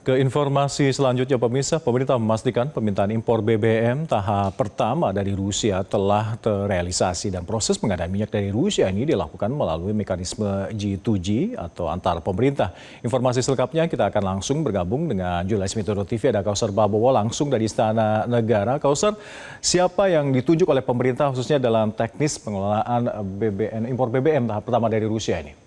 Ke informasi selanjutnya, pemirsa, pemerintah memastikan permintaan impor BBM tahap pertama dari Rusia telah terrealisasi dan proses pengadaan minyak dari Rusia ini dilakukan melalui mekanisme G2G atau antar pemerintah. Informasi selengkapnya kita akan langsung bergabung dengan Jurnalis Metro TV, ada Kausar Babowo langsung dari Istana Negara. Kausar, siapa yang ditunjuk oleh pemerintah khususnya dalam teknis pengelolaan impor BBM tahap pertama dari Rusia ini?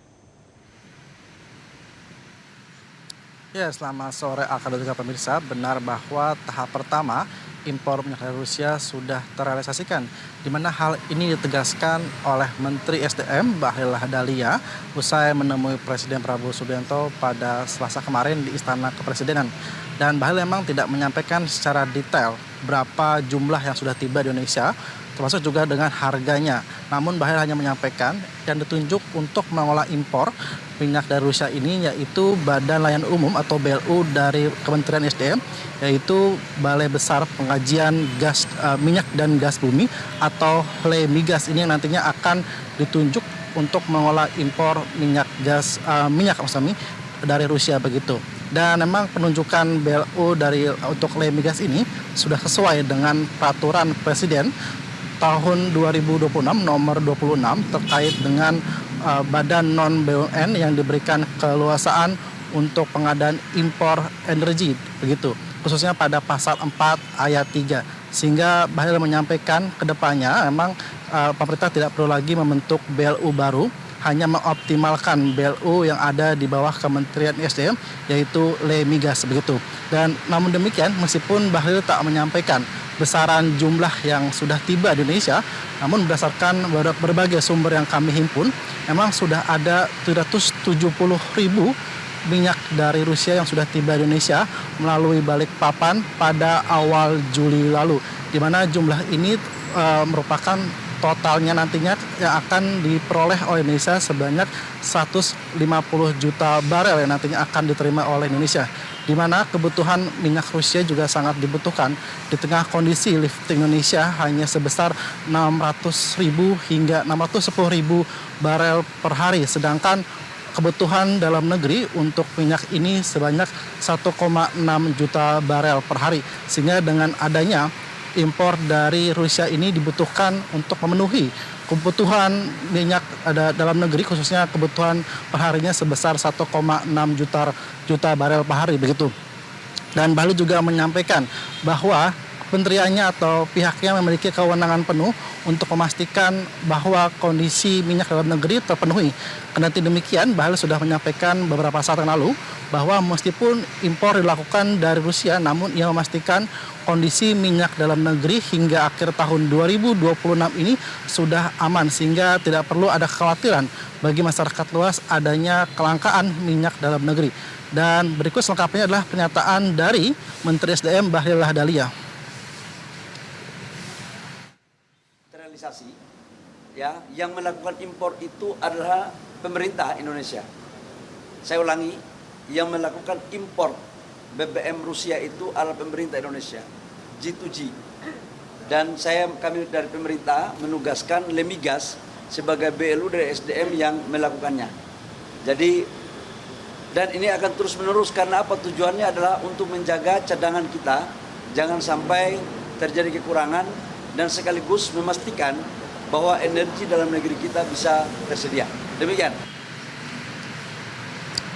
Ya, selamat sore Alka dan juga pemirsa. Benar bahwa tahap pertama impor minyak dari Rusia sudah terrealisasikan, di mana hal ini ditegaskan oleh Menteri SDM Bahlil Lahadalia usai menemui Presiden Prabowo Subianto pada Selasa kemarin di Istana Kepresidenan. Dan Bahlil memang tidak menyampaikan secara detail berapa jumlah yang sudah tiba di Indonesia, termasuk juga dengan harganya. Namun Bahlil hanya menyampaikan yang ditunjuk untuk mengolah impor minyak dari Rusia ini yaitu Badan Layanan Umum atau BLU dari Kementerian SDM, yaitu Balai Besar Pengkajian Minyak dan Gas Bumi atau LEMIGAS ini yang nantinya akan ditunjuk untuk mengolah impor minyak dari Rusia begitu. Dan memang penunjukan BLU untuk LEMIGAS ini sudah sesuai dengan peraturan Presiden tahun 2026 nomor 26 terkait dengan badan non-BUMN yang diberikan keleluasaan untuk pengadaan impor energi begitu, khususnya pada pasal 4 ayat 3. Sehingga Bahlil menyampaikan ke depannya memang pemerintah tidak perlu lagi membentuk BLU baru, hanya mengoptimalkan BLU yang ada di bawah Kementerian SDM yaitu LEMIGAS begitu. Dan namun demikian, meskipun Bahlil tak menyampaikan besaran jumlah yang sudah tiba di Indonesia, namun berdasarkan berbagai sumber yang kami himpun, memang sudah ada 770.000 minyak dari Rusia yang sudah tiba di Indonesia melalui Balikpapan pada awal Juli lalu, di mana jumlah ini merupakan totalnya nantinya yang akan diperoleh oleh Indonesia sebanyak 150 juta barel yang nantinya akan diterima oleh Indonesia, di mana kebutuhan minyak Rusia juga sangat dibutuhkan di tengah kondisi lifting Indonesia hanya sebesar 600.000 hingga 610.000 barel per hari, sedangkan kebutuhan dalam negeri untuk minyak ini sebanyak 1,6 juta barel per hari. Sehingga dengan adanya impor dari Rusia ini dibutuhkan untuk memenuhi kebutuhan minyak dalam negeri, khususnya kebutuhan perharinya sebesar 1,6 juta barel per hari begitu. Dan Bahlil juga menyampaikan bahwa kementeriannya atau pihaknya memiliki kewenangan penuh untuk memastikan bahwa kondisi minyak dalam negeri terpenuhi. Kendati demikian, Bahlil sudah menyampaikan beberapa saat yang lalu bahwa meskipun impor dilakukan dari Rusia, namun ia memastikan kondisi minyak dalam negeri hingga akhir tahun 2026 ini sudah aman, sehingga tidak perlu ada kekhawatiran bagi masyarakat luas adanya kelangkaan minyak dalam negeri. Dan berikut selengkapnya adalah pernyataan dari Menteri SDM Bahlil Lahadalia. Terrealisasi, ya, yang melakukan impor itu adalah pemerintah Indonesia. Saya ulangi, yang melakukan impor BBM Rusia itu adalah pemerintah Indonesia, G2G. Dan kami dari pemerintah menugaskan LEMIGAS sebagai BLU dari SDM yang melakukannya. Jadi, dan ini akan terus menerus karena apa? Tujuannya adalah untuk menjaga cadangan kita, jangan sampai terjadi kekurangan, dan sekaligus memastikan bahwa energi dalam negeri kita bisa tersedia. Demikian.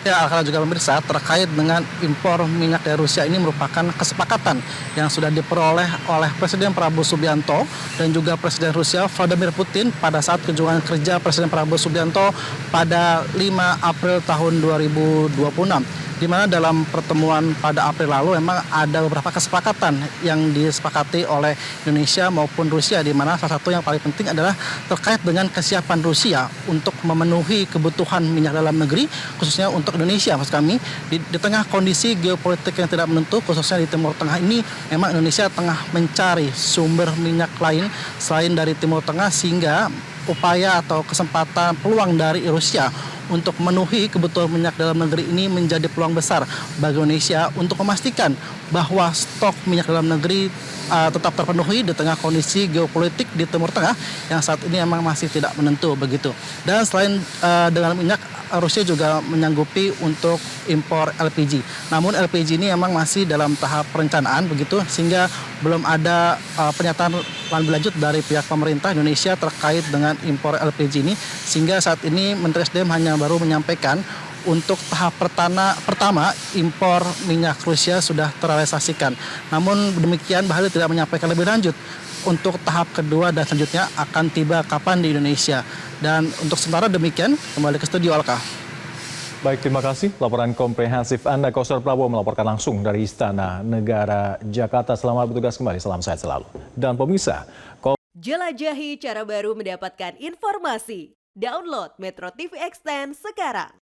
Ya, Alka juga pemirsa, terkait dengan impor minyak dari Rusia ini merupakan kesepakatan yang sudah diperoleh oleh Presiden Prabowo Subianto dan juga Presiden Rusia Vladimir Putin pada saat kunjungan kerja Presiden Prabowo Subianto pada 5 April tahun 2026. Di mana dalam pertemuan pada April lalu memang ada beberapa kesepakatan yang disepakati oleh Indonesia maupun Rusia, di mana salah satu yang paling penting adalah terkait dengan kesiapan Rusia untuk memenuhi kebutuhan minyak dalam negeri, khususnya untuk Indonesia. Maksud kami, di tengah kondisi geopolitik yang tidak menentu, khususnya di Timur Tengah ini, memang Indonesia tengah mencari sumber minyak lain selain dari Timur Tengah, sehingga upaya atau kesempatan peluang dari Rusia untuk memenuhi kebutuhan minyak dalam negeri ini menjadi peluang besar bagi Indonesia untuk memastikan bahwa stok minyak dalam negeri tetap terpenuhi di tengah kondisi geopolitik di Timur Tengah yang saat ini memang masih tidak menentu begitu. Dan selain dengan minyak, Rusia juga menyanggupi untuk impor LPG. Namun LPG ini memang masih dalam tahap perencanaan begitu, sehingga belum ada pernyataan lebih lanjut dari pihak pemerintah Indonesia terkait dengan impor LPG ini, sehingga saat ini Menteri SDM hanya baru menyampaikan untuk tahap pertama impor minyak Rusia sudah terrealisasikan. Namun demikian Bahlil tidak menyampaikan lebih lanjut untuk tahap kedua dan selanjutnya akan tiba kapan di Indonesia. Dan untuk sementara demikian, kembali ke studio Alka. Baik, terima kasih. Laporan komprehensif Anda, Kausar Prabowo, melaporkan langsung dari Istana Negara Jakarta. Selamat bertugas kembali, salam sehat selalu. Dan pemirsa, jelajahi cara baru mendapatkan informasi. Download Metro TV Extend sekarang.